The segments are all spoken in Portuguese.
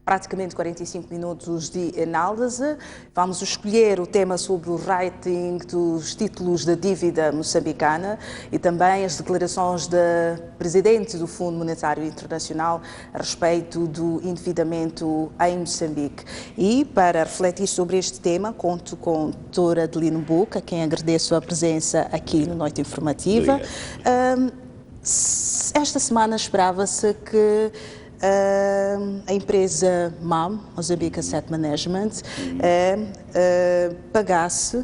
praticamente 45 minutos de análise. Vamos escolher o tema sobre o rating dos títulos da dívida moçambicana e também as declarações da Presidente do Fundo Monetário Internacional a respeito do endividamento em Moçambique. E para refletir sobre este tema, conto com a doutora Adelino Buca, a quem agradeço a presença aqui no Noite Informativa. Esta semana esperava-se que a empresa MAM, Mozambique Asset Management, pagasse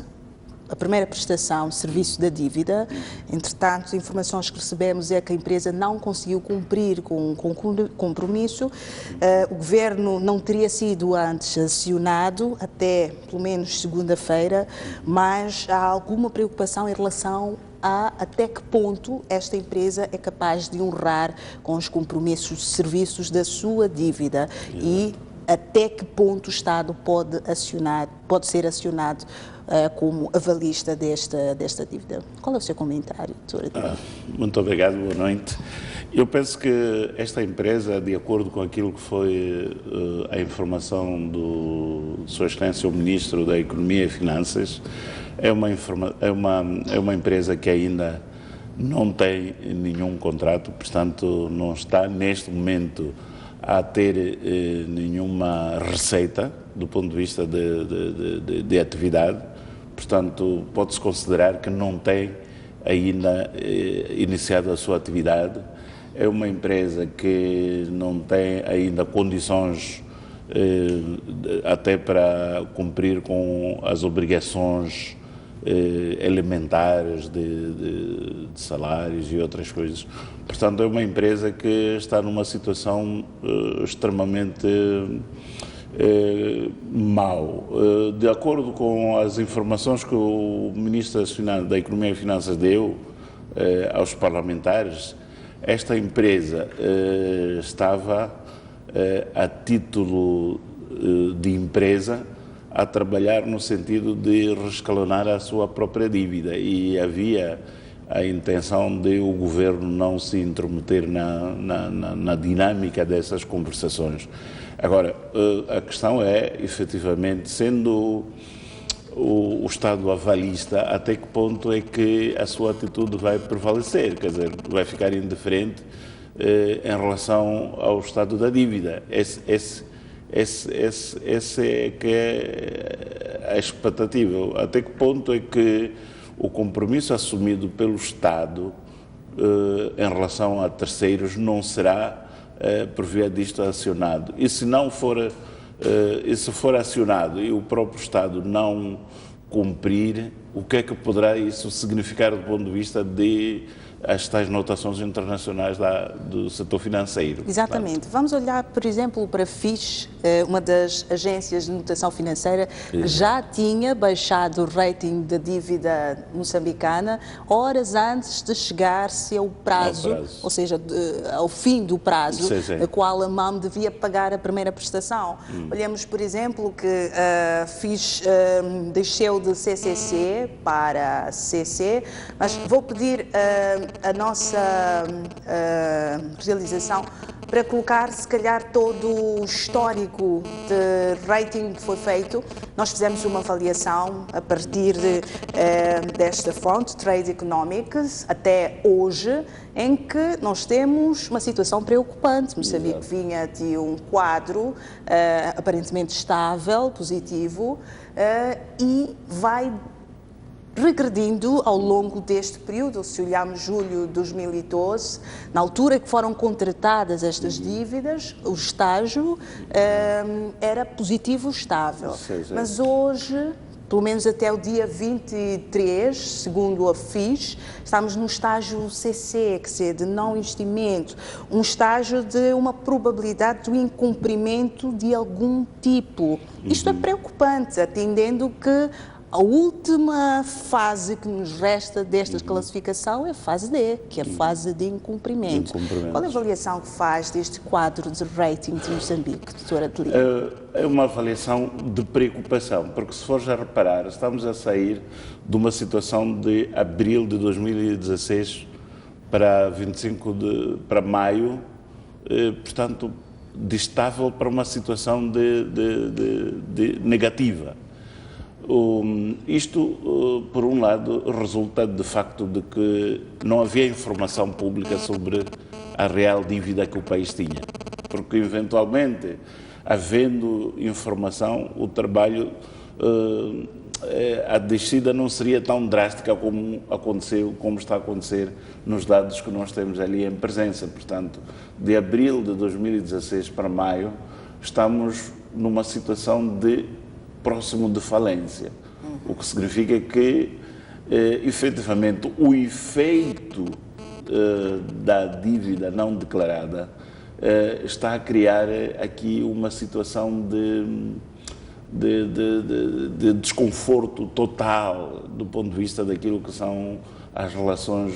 a primeira prestação de serviço da dívida. Entretanto, as informações que recebemos é que a empresa não conseguiu cumprir com o compromisso. O governo não teria sido antes acionado, até pelo menos segunda-feira, mas há alguma preocupação em relação a até que ponto esta empresa é capaz de honrar com os compromissos de serviços da sua dívida e até que ponto o Estado pode ser acionado como avalista desta dívida. Qual é o seu comentário, doutora? Muito obrigado, boa noite. Eu penso que esta empresa, de acordo com aquilo que foi a informação do Sua Excelência o Ministro da Economia e Finanças, é uma empresa que ainda não tem nenhum contrato, portanto não está neste momento a ter nenhuma receita do ponto de vista de atividade, portanto pode-se considerar que não tem ainda iniciado a sua atividade. É uma empresa que não tem ainda condições até para cumprir com as obrigações elementares de salários e outras coisas. Portanto, é uma empresa que está numa situação extremamente mau. De acordo com as informações que o Ministro da Economia e Finanças deu aos parlamentares, esta empresa estava a título de empresa a trabalhar no sentido de rescalonar a sua própria dívida e havia a intenção de o governo não se intrometer na dinâmica dessas conversações. Agora, a questão é, efetivamente, sendo o Estado avalista, até que ponto é que a sua atitude vai prevalecer, quer dizer, vai ficar indiferente em relação ao estado da dívida. Essa é que é a expectativa. Até que ponto é que o compromisso assumido pelo Estado em relação a terceiros não será, por via disto, acionado? E se não for, se for acionado e o próprio Estado não cumprir, o que é que poderá isso significar do ponto de vista de as tais notações internacionais do setor financeiro? Exatamente. Vamos olhar, por exemplo, para a Fitch, uma das agências de notação financeira, que já tinha baixado o rating da dívida moçambicana horas antes de chegar-se ao prazo, ou seja, ao fim do prazo, a qual a MAM devia pagar a primeira prestação. Olhamos, por exemplo, que a Fitch desceu de CCC para CC, mas vou pedir a nossa realização para colocar, se calhar, todo o histórico de rating que foi feito. Nós fizemos uma avaliação a partir desta fonte, Trade Economics, até hoje, em que nós temos uma situação preocupante. Moçambique vinha de um quadro aparentemente estável, positivo, e vai regredindo ao longo deste período. Se olharmos julho de 2012, na altura que foram contratadas estas dívidas, o estágio era positivo estável. Mas hoje, pelo menos até o dia 23, segundo a Fitch, estamos no estágio CC, que é de não investimento, um estágio de uma probabilidade do incumprimento de algum tipo. Isto é preocupante, atendendo que a última fase que nos resta desta classificação é a fase D, que é a fase de incumprimento. Qual é a avaliação que faz deste quadro de rating de Moçambique, doutora Adelino? É uma avaliação de preocupação, porque se for já reparar, estamos a sair de uma situação de abril de 2016 para 25 para maio, portanto, de estável para uma situação de negativa. Isto, por um lado, resulta de facto de que não havia informação pública sobre a real dívida que o país tinha, porque eventualmente, havendo informação, o trabalho, a descida não seria tão drástica como está a acontecer nos dados que nós temos ali em presença. Portanto, de abril de 2016 para maio, estamos numa situação próximo de falência, o que significa que, efetivamente, o efeito da dívida não declarada está a criar aqui uma situação de desconforto total do ponto de vista daquilo que são as relações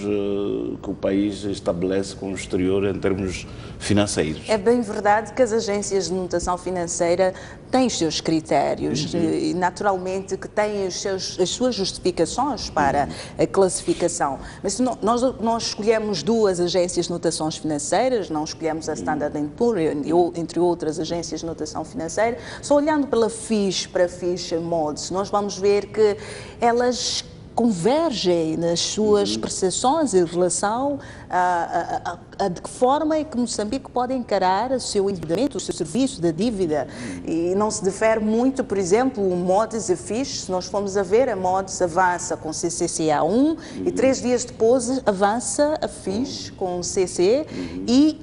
que o país estabelece com o exterior em termos financeiros. É bem verdade que as agências de notação financeira têm os seus critérios e naturalmente que têm as suas justificações para a classificação. Mas nós escolhemos duas agências de notações financeiras, não escolhemos a Standard & Poor's, entre outras agências de notação financeira. Só olhando pela Fitch para Fitch Moody's, nós vamos ver que elas convergem nas suas percepções em relação a de que forma é que Moçambique pode encarar o seu endividamento, o seu serviço da dívida. E não se difere muito, por exemplo, o Moody's e Fitch. Se nós formos a ver, a Moody's avança com CCCA1 e 3 dias depois avança a Fitch com CC e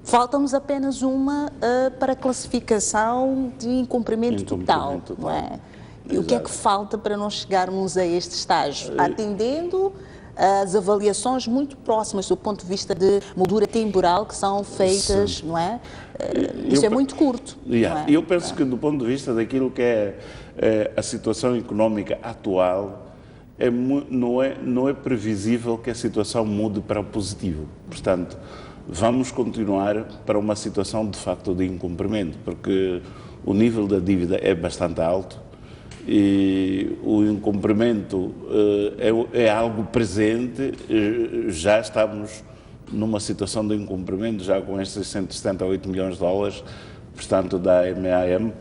falta-nos apenas uma para classificação de incumprimento total, não é? E o que é que falta para nós chegarmos a este estágio? Atendendo as avaliações muito próximas do ponto de vista de moldura temporal que são feitas, não é? Isso é muito curto. Não é? Eu penso que do ponto de vista daquilo que é a situação económica atual, não é previsível que a situação mude para o positivo. Portanto, vamos continuar para uma situação de facto de incumprimento, porque o nível da dívida é bastante alto, e o incumprimento é algo presente. Já estamos numa situação de incumprimento, já com estes 178 milhões de dólares, portanto, da MAM,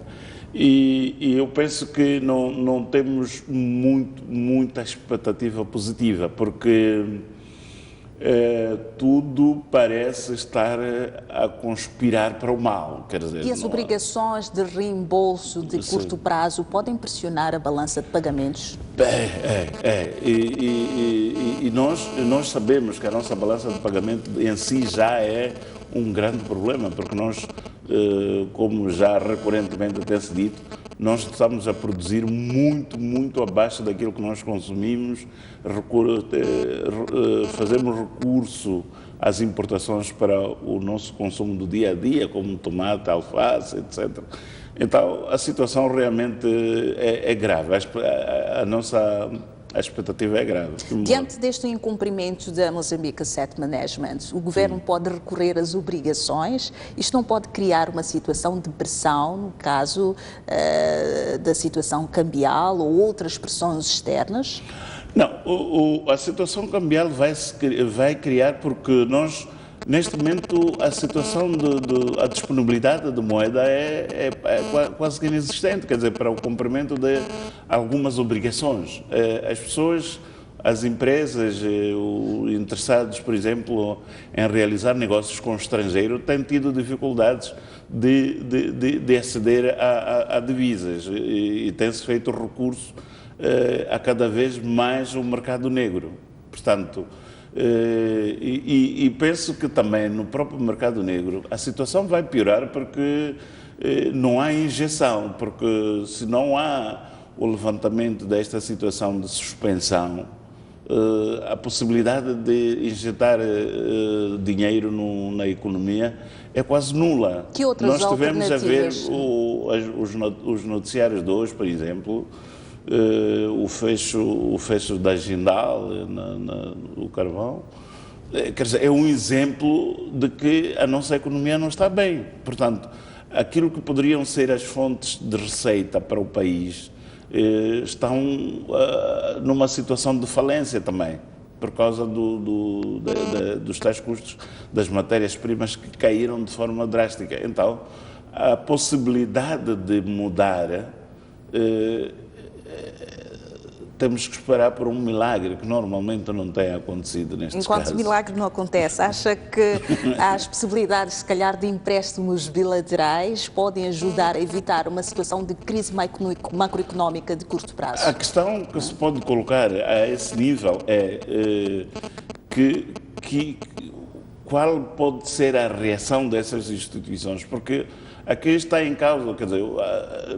e eu penso que não temos muita expectativa positiva, porque tudo parece estar a conspirar para o mal, quer dizer... E as obrigações de reembolso de curto prazo podem pressionar a balança de pagamentos? E nós sabemos que a nossa balança de pagamento em si já é um grande problema, porque nós, como já recorrentemente tem-se dito, nós estamos a produzir muito abaixo daquilo que nós consumimos, fazemos recurso às importações para o nosso consumo do dia a dia, como tomate, alface, etc. Então, a situação realmente é grave, a expectativa é grave. Diante deste incumprimento da Mozambique Asset Management, o Governo pode recorrer às obrigações? Isto não pode criar uma situação de pressão, no caso da situação cambial ou outras pressões externas? Não, a situação cambial vai criar, porque nós, neste momento, a situação a disponibilidade de moeda é quase que inexistente, quer dizer, para o cumprimento de algumas obrigações. As pessoas, as empresas, interessados, por exemplo, em realizar negócios com o estrangeiro, têm tido dificuldades de aceder a divisas e tem-se feito recurso a cada vez mais o mercado negro. Portanto, e penso que também no próprio mercado negro a situação vai piorar, porque não há injeção, porque se não há o levantamento desta situação de suspensão, a possibilidade de injetar dinheiro na economia é quase nula. Que outras Nós tivemos a ver alternativas? os noticiários de hoje, por exemplo, o fecho da Jindal, no carvão, quer dizer, é um exemplo de que a nossa economia não está bem. Portanto, aquilo que poderiam ser as fontes de receita para o país estão numa situação de falência também. por causa dos tais custos das matérias-primas que caíram de forma drástica. Então, a possibilidade de mudar, temos que esperar por um milagre que normalmente não tem acontecido nestes casos. Enquanto milagre não acontece, acha que as possibilidades, se calhar, de empréstimos bilaterais podem ajudar a evitar uma situação de crise macroeconómica de curto prazo? A questão que se pode colocar a esse nível é qual pode ser a reação dessas instituições, porque aqui está em causa, quer dizer,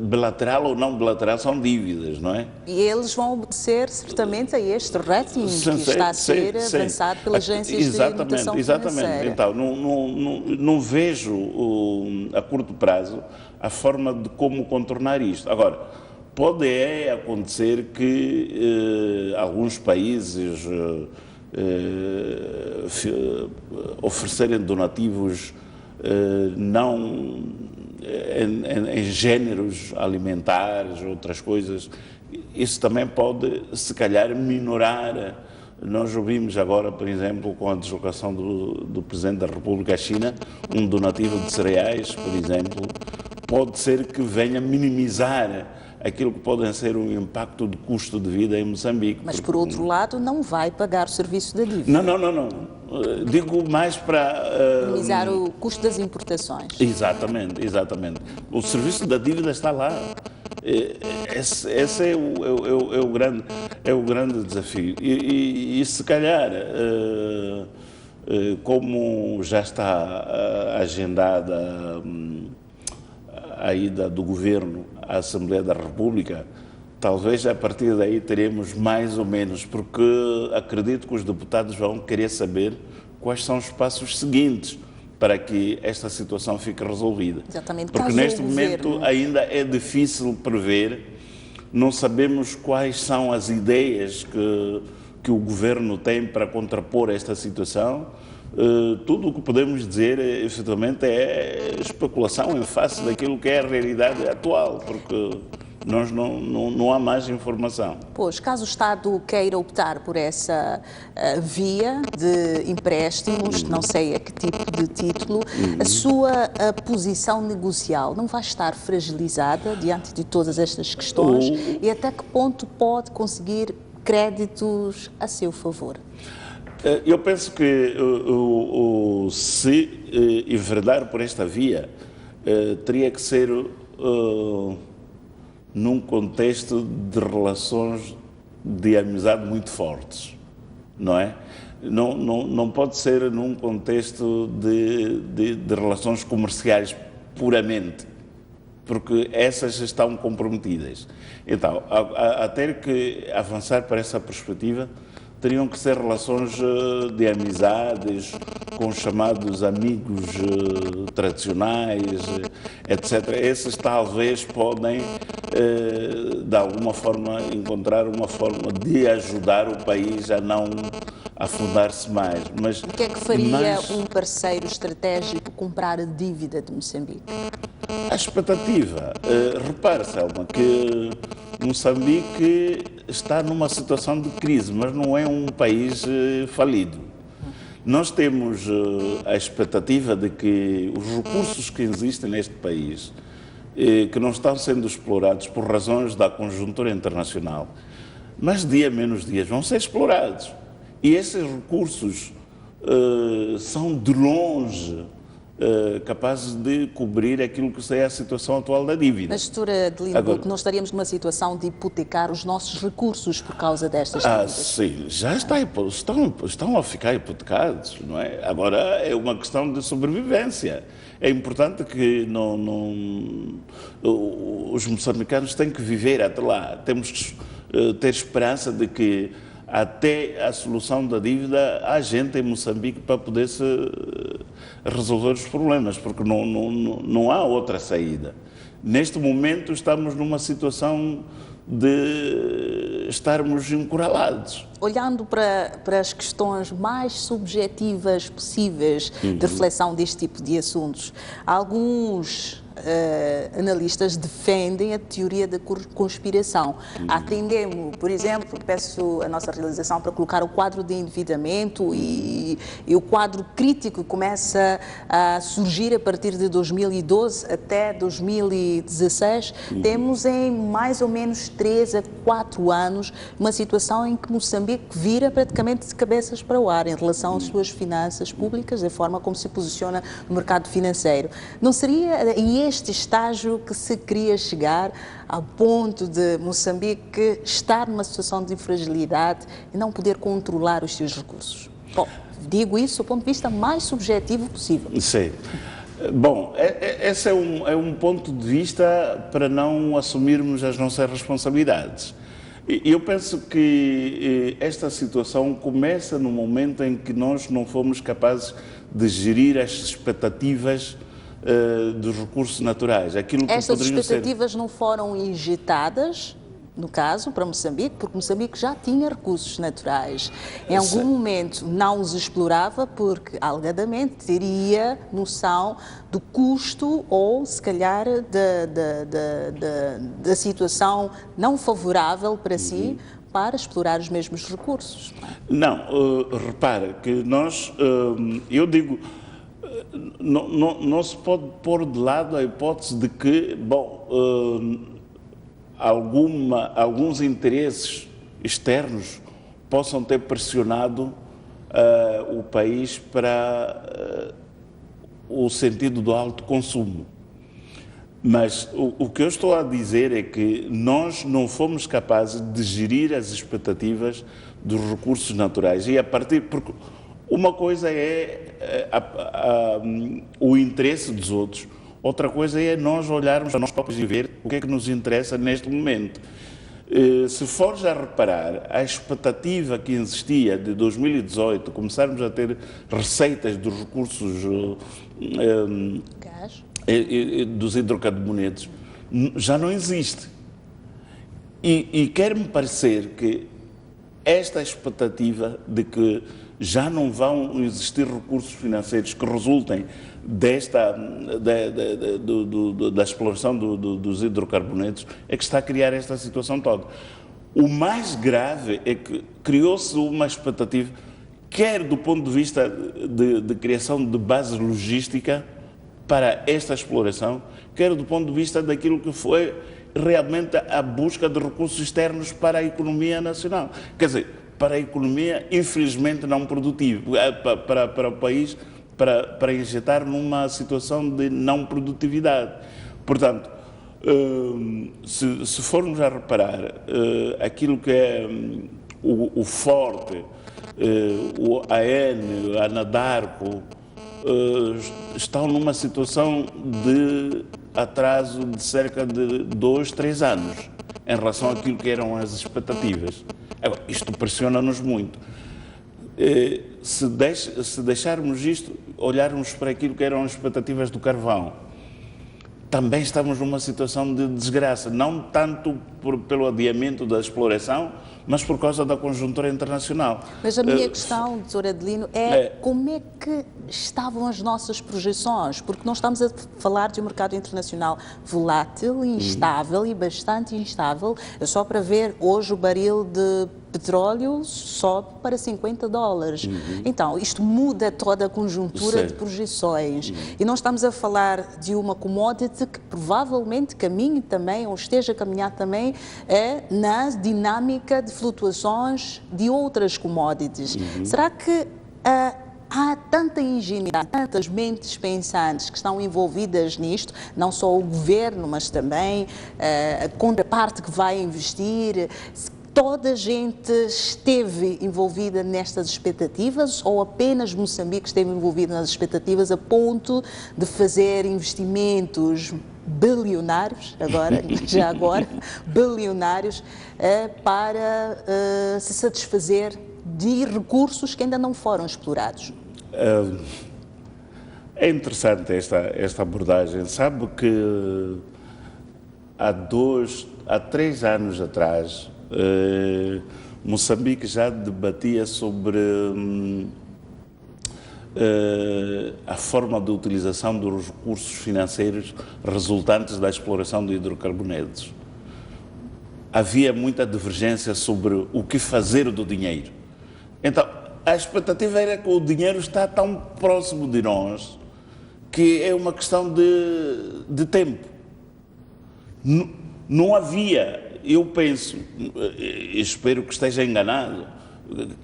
bilateral ou não bilateral são dívidas, não é? E eles vão obedecer certamente a este rating que está a ser avançado pelas agências de notação financeira. Exatamente. Então, não vejo a curto prazo a forma de como contornar isto. Agora, pode acontecer que alguns países oferecerem donativos não em géneros alimentares, outras coisas, isso também pode, se calhar, minorar. Nós ouvimos agora, por exemplo, com a deslocação do Presidente da República à China, um donativo de cereais, por exemplo, pode ser que venha minimizar aquilo que pode ser o impacto de custo de vida em Moçambique. Mas, por outro lado, não vai pagar o serviço da dívida. Não. Digo mais para... minimizar o custo das importações. Exatamente. O serviço da dívida está lá. Esse é o grande desafio. E se calhar, como já está agendada a ida do Governo à Assembleia da República, talvez a partir daí teremos mais ou menos, porque acredito que os deputados vão querer saber quais são os passos seguintes para que esta situação fique resolvida. Exatamente. Porque neste momento ainda é difícil prever, não sabemos quais são as ideias que o Governo tem para contrapor esta situação. Tudo o que podemos dizer, efetivamente, é especulação em face daquilo que é a realidade atual, porque nós não há mais informação. Pois, caso o Estado queira optar por essa via de empréstimos, não sei a que tipo de título, a sua posição negocial não vai estar fragilizada diante de todas estas questões e até que ponto pode conseguir créditos a seu favor? Eu penso que se enverdar por esta via, teria que ser num contexto de relações de amizade muito fortes, não é? Não pode ser num contexto de relações comerciais puramente, porque essas estão comprometidas. Então, a ter que avançar para essa perspectiva, teriam que ser relações de amizades com os chamados amigos tradicionais, etc. Esses talvez podem, de alguma forma, encontrar uma forma de ajudar o país a não afundar-se mais. Mas, o que é que faria um parceiro estratégico comprar a dívida de Moçambique? A expectativa, repare, Selma, que Moçambique está numa situação de crise, mas não é um país falido. Nós temos a expectativa de que os recursos que existem neste país, que não estão sendo explorados por razões da conjuntura internacional, mas dia menos dias vão ser explorados. E esses recursos são de longe capazes de cobrir aquilo que é a situação atual da dívida. Mas, doutora de Lindeburg, não estaríamos numa situação de hipotecar os nossos recursos por causa destas dívidas? Sim, já estão a ficar hipotecados, não é? Agora é uma questão de sobrevivência. É importante que os moçambicanos têm que viver até lá. Temos que ter esperança de que até a solução da dívida há gente em Moçambique para poder se resolver os problemas, porque não há outra saída. Neste momento estamos numa situação de estarmos encurralados. Olhando para as questões mais subjetivas possíveis de reflexão deste tipo de assuntos, alguns analistas defendem a teoria da conspiração. Atendemos, por exemplo, peço a nossa realização para colocar o quadro de endividamento e o quadro crítico começa a surgir a partir de 2012 até 2016. Temos em mais ou menos 3 a 4 anos uma situação em que Moçambique vira praticamente de cabeças para o ar em relação às suas finanças públicas, da forma como se posiciona no mercado financeiro. Não seria em este estágio que se queria chegar ao ponto de Moçambique estar numa situação de fragilidade e não poder controlar os seus recursos? Bom, digo isso do ponto de vista mais subjetivo possível. Sim. Bom, esse é um ponto de vista para não assumirmos as nossas responsabilidades. Eu penso que esta situação começa no momento em que nós não fomos capazes de gerir as expectativas dos recursos naturais. Aquilo que estas expectativas não foram injetadas, no caso, para Moçambique, porque Moçambique já tinha recursos naturais. Em algum momento não os explorava porque, alegadamente, teria noção do custo ou, se calhar, da situação não favorável para si para explorar os mesmos recursos. Não, repara que nós, eu digo, não se pode pôr de lado a hipótese de que, bom, alguns interesses externos possam ter pressionado o país para o sentido do alto consumo. Mas o que eu estou a dizer é que nós não fomos capazes de gerir as expectativas dos recursos naturais. E a partir... Porque uma coisa é o interesse dos outros, outra coisa é nós olharmos a nós próprios e ver o que é que nos interessa neste momento. Se fores a reparar, a expectativa que existia de 2018, começarmos a ter receitas dos recursos dos hidrocarbonetos, já não existe. E quer-me parecer que esta expectativa de que já não vão existir recursos financeiros que resultem da exploração dos hidrocarbonetos é que está a criar esta situação toda. O mais grave é que criou-se uma expectativa, quer do ponto de vista de criação de base logística para esta exploração, quer do ponto de vista daquilo que foi realmente a busca de recursos externos para a economia nacional. Quer dizer, para a economia, infelizmente, não produtiva, para o país, para injetar numa situação de não produtividade. Portanto, se formos a reparar aquilo que é o Forte, o AN, a Anadarko, estão numa situação de atraso de cerca de 2, 3 anos em relação àquilo que eram as expectativas. Agora, isto pressiona-nos muito. Se deixarmos isto, olharmos para aquilo que eram as expectativas do carvão, também estamos numa situação de desgraça, não tanto pelo adiamento da exploração, mas por causa da conjuntura internacional. Mas a minha questão, Dr. Adelino, como é que estavam as nossas projeções? Porque nós estamos a falar de um mercado internacional volátil, instável e bastante instável. É só para ver, hoje o barril de petróleo sobe para $50. Então, isto muda toda a conjuntura de projeções. E nós estamos a falar de uma commodity que provavelmente caminhe também, ou esteja a caminhar também, na dinâmica de flutuações de outras commodities. Será que há tanta ingenuidade, tantas mentes pensantes que estão envolvidas nisto, não só o governo, mas também a contraparte que vai investir? Toda a gente esteve envolvida nestas expectativas ou apenas Moçambique esteve envolvido nas expectativas a ponto de fazer investimentos bilionários, bilionários, para se satisfazer de recursos que ainda não foram explorados? É interessante esta abordagem. Sabe que há 3 anos atrás, Moçambique já debatia sobre a forma de utilização dos recursos financeiros resultantes da exploração de hidrocarbonetos. Havia muita divergência sobre o que fazer do dinheiro. Então, a expectativa era que o dinheiro está tão próximo de nós que é uma questão de tempo. Não havia, eu penso, espero que esteja enganado,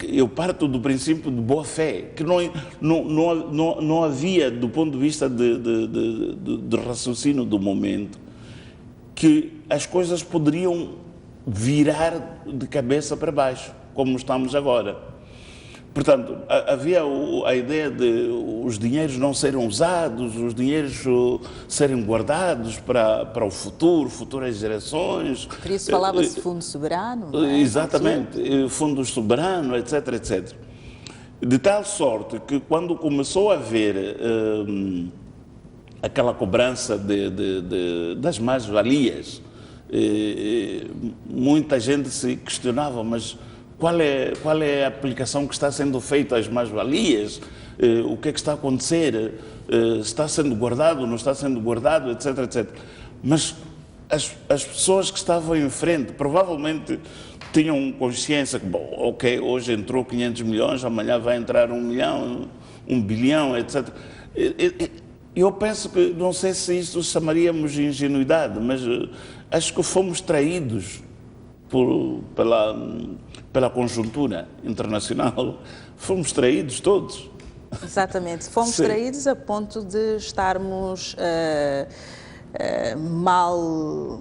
eu parto do princípio de boa fé, que não havia, do ponto de vista de raciocínio do momento, que as coisas poderiam virar de cabeça para baixo, como estamos agora. Portanto, havia a ideia de os dinheiros não serem usados, os dinheiros serem guardados para o futuro, futuras gerações. Por isso falava-se de fundo soberano, não é? Exatamente, fundos soberanos, etc, etc. De tal sorte que quando começou a haver aquela cobrança das mais-valias, muita gente se questionava, mas qual é a aplicação que está sendo feita às mais-valias? O que é que está a acontecer? Está sendo guardado, não está sendo guardado, etc, etc. Mas as pessoas que estavam em frente provavelmente tinham consciência que, bom, ok, hoje entrou 500 milhões, amanhã vai entrar 1 milhão, 1 bilhão, etc. Eu penso que, não sei se isto chamaríamos de ingenuidade, mas acho que fomos traídos pela conjuntura internacional, fomos traídos todos. Exatamente, fomos Sim. traídos a ponto de estarmos mal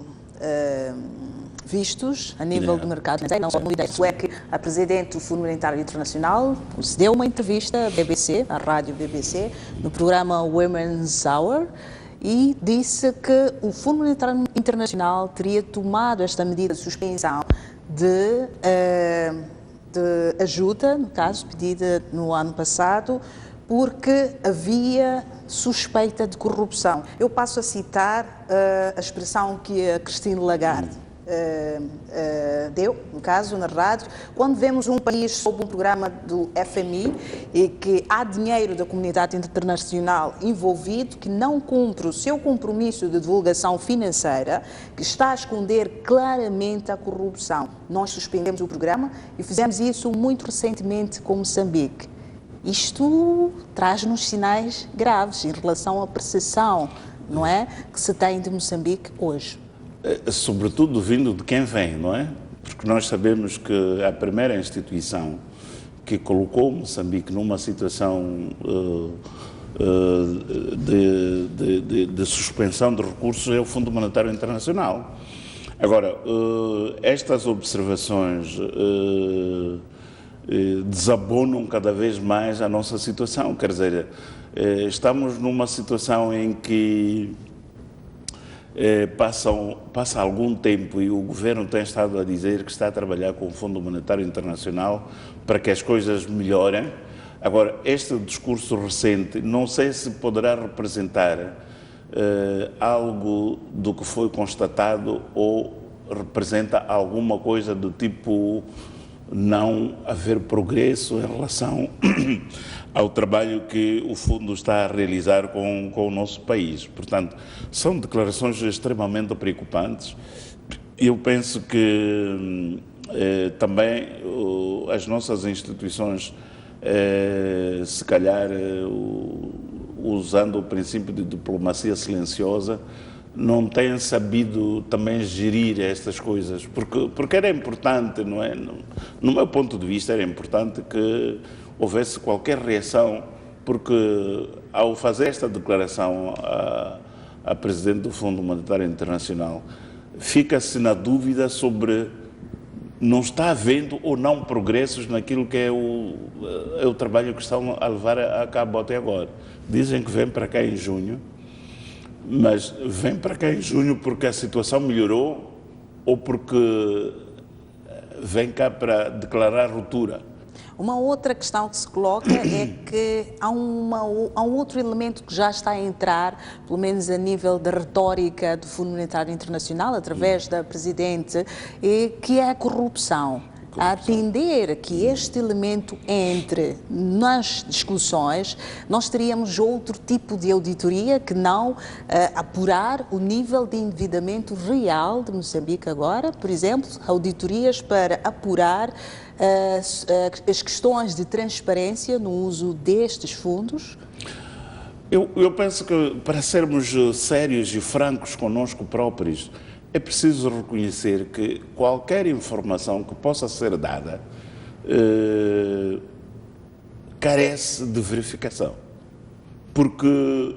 vistos a nível do mercado financeiro. Não só no isso é que a Presidente do Fundo Monetário Internacional deu uma entrevista à BBC, à rádio BBC, no programa Women's Hour, e disse que o Fundo Monetário Internacional teria tomado esta medida de suspensão de ajuda, no caso, pedida no ano passado, porque havia suspeita de corrupção. Eu passo a citar a expressão que a Christine Lagarde deu, no caso, na rádio, quando vemos um país sob um programa do FMI e que há dinheiro da comunidade internacional envolvido que não cumpre o seu compromisso de divulgação financeira, que está a esconder claramente a corrupção. Nós suspendemos o programa e fizemos isso muito recentemente com Moçambique. Isto traz-nos sinais graves em relação à percepção, não é, que se tem de Moçambique hoje. Sobretudo vindo de quem vem, não é? Porque nós sabemos que a primeira instituição que colocou Moçambique numa situação de suspensão de recursos é o Fundo Monetário Internacional. Agora, estas observações desabonam cada vez mais a nossa situação, quer dizer, estamos numa situação em que passa algum tempo e o governo tem estado a dizer que está a trabalhar com o Fundo Monetário Internacional para que as coisas melhorem. Agora, este discurso recente, não sei se poderá representar algo do que foi constatado ou representa alguma coisa do tipo não haver progresso em relação ao trabalho que o Fundo está a realizar com o nosso país. Portanto, são declarações extremamente preocupantes. Eu penso que também as nossas instituições, se calhar, usando o princípio de diplomacia silenciosa, não têm sabido também gerir estas coisas, porque era importante, não é? No meu ponto de vista, era importante que houvesse qualquer reação, porque ao fazer esta declaração à Presidente do Fundo Monetário Internacional, fica-se na dúvida sobre não está havendo ou não progressos naquilo que é o trabalho que estão a levar a cabo até agora. Dizem que vem para cá em junho, mas vem para cá em junho porque a situação melhorou ou porque vem cá para declarar ruptura? Uma outra questão que se coloca é que há um outro elemento que já está a entrar, pelo menos a nível da retórica do Fundo Monetário Internacional, através da Presidente, que é a corrupção. a atender que este elemento entre nas discussões, nós teríamos outro tipo de auditoria que não apurar o nível de endividamento real de Moçambique agora, por exemplo, auditorias para apurar as questões de transparência no uso destes fundos? Eu penso que para sermos sérios e francos connosco próprios, é preciso reconhecer que qualquer informação que possa ser dada carece de verificação. Porque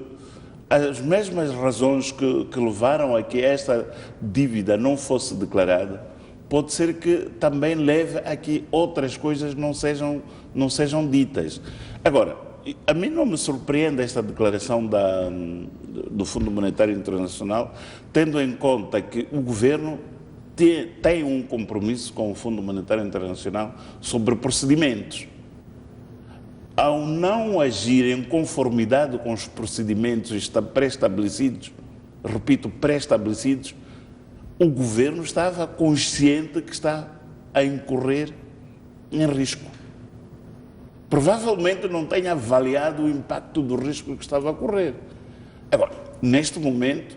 as mesmas razões que levaram a que esta dívida não fosse declarada, pode ser que também leve a que outras coisas não sejam ditas. Agora, a mim não me surpreende esta declaração do Fundo Monetário Internacional, tendo em conta que o governo tem um compromisso com o Fundo Monetário Internacional sobre procedimentos. Ao não agir em conformidade com os procedimentos pré-estabelecidos, repito, pré-estabelecidos, o governo estava consciente que está a incorrer em risco. Provavelmente não tenha avaliado o impacto do risco que estava a correr. Agora, neste momento,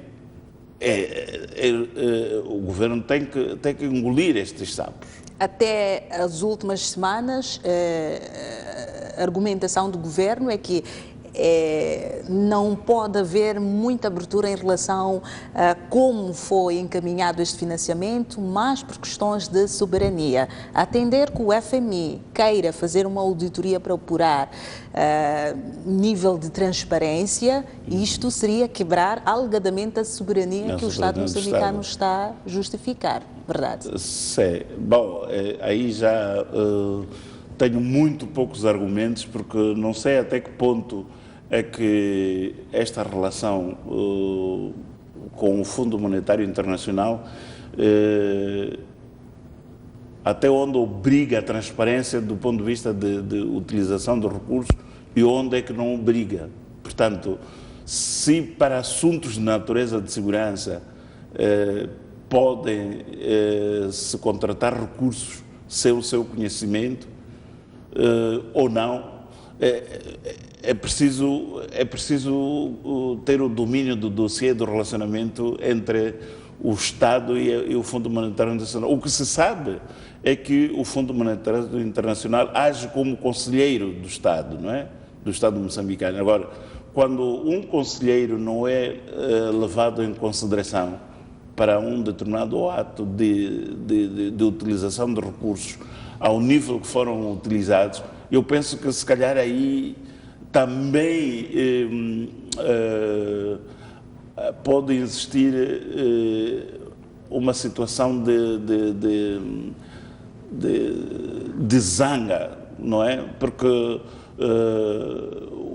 o governo tem que engolir estes sapos. Até as últimas semanas, a argumentação do governo é que não pode haver muita abertura em relação a como foi encaminhado este financiamento, mas por questões de soberania. Atender que o FMI queira fazer uma auditoria para apurar nível de transparência, isto seria quebrar alegadamente a soberania que o Estado moçambicano está a justificar, verdade? Sim. Bom, aí já tenho muito poucos argumentos, porque não sei até que ponto é que esta relação com o Fundo Monetário Internacional até onde obriga a transparência do ponto de vista de utilização dos recursos e onde é que não obriga. Portanto, se para assuntos de natureza de segurança podem se contratar recursos sem o seu conhecimento ou não, é preciso ter o domínio do dossiê do relacionamento entre o Estado e o Fundo Monetário Internacional. O que se sabe é que o Fundo Monetário Internacional age como conselheiro do Estado, não é? Do Estado moçambicano. Agora, quando um conselheiro não é levado em consideração para um determinado ato de utilização de recursos ao nível que foram utilizados, eu penso que se calhar aí também pode existir uma situação de zanga, não é? Porque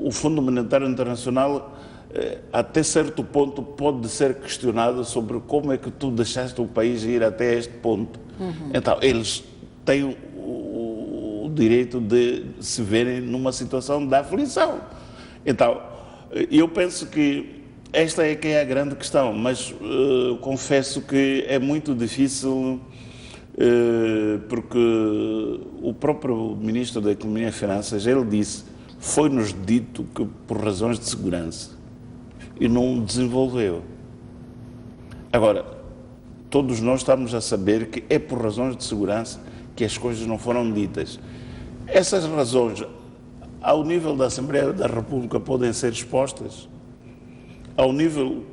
o Fundo Monetário Internacional, até certo ponto, pode ser questionado sobre como é que tu deixaste o país ir até este ponto. Então, eles têm o direito de se verem numa situação de aflição. Então, eu penso que esta é que é a grande questão, mas confesso que é muito difícil, porque o próprio Ministro da Economia e Finanças, ele disse, foi-nos dito que por razões de segurança, e não desenvolveu. Agora, todos nós estamos a saber que é por razões de segurança que as coisas não foram ditas. Essas razões, ao nível da Assembleia da República, podem ser expostas. Ao nível,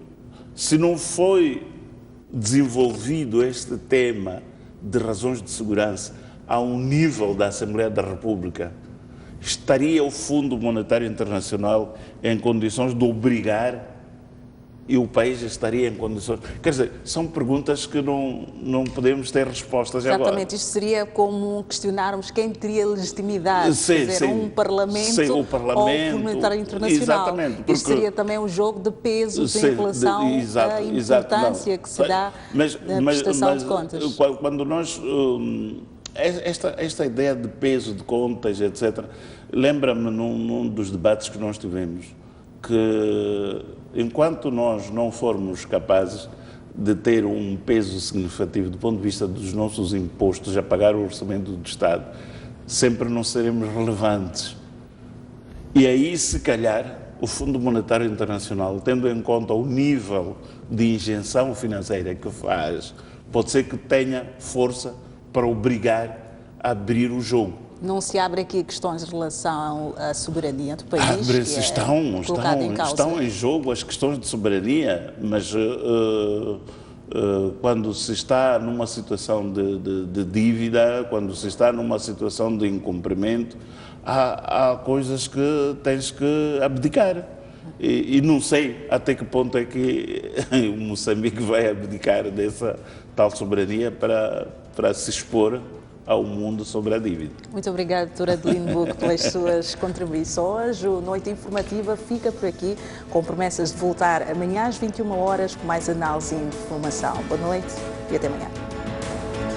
se não foi desenvolvido este tema de razões de segurança ao nível da Assembleia da República, estaria o Fundo Monetário Internacional em condições de obrigar e o país estaria em condições... Quer dizer, são perguntas que não podemos ter respostas agora. Exatamente, isto seria como questionarmos quem teria legitimidade, um Parlamento, ou o Fundo Monetário Internacional. Exatamente. Porque, isto seria também um jogo de pesos em relação à importância que se dá na prestação de contas. Quando nós... Esta ideia de peso de contas, etc., lembra-me num dos debates que nós tivemos, que enquanto nós não formos capazes de ter um peso significativo do ponto de vista dos nossos impostos a pagar o orçamento do Estado, sempre não seremos relevantes. E aí, se calhar, o Fundo Monetário Internacional, tendo em conta o nível de injeção financeira que faz, pode ser que tenha força para obrigar a abrir o jogo. Não se abre aqui questões de relação à soberania do país? Abre-se, estão em jogo as questões de soberania, mas quando se está numa situação de dívida, quando se está numa situação de incumprimento, há coisas que tens que abdicar. E não sei até que ponto é que o Moçambique vai abdicar dessa tal soberania para se expor ao mundo sobre a dívida. Muito obrigada, Dr. Adelino Buque, pelas suas contribuições. O Noite Informativa fica por aqui, com promessas de voltar amanhã às 21 horas com mais análise e informação. Boa noite e até amanhã.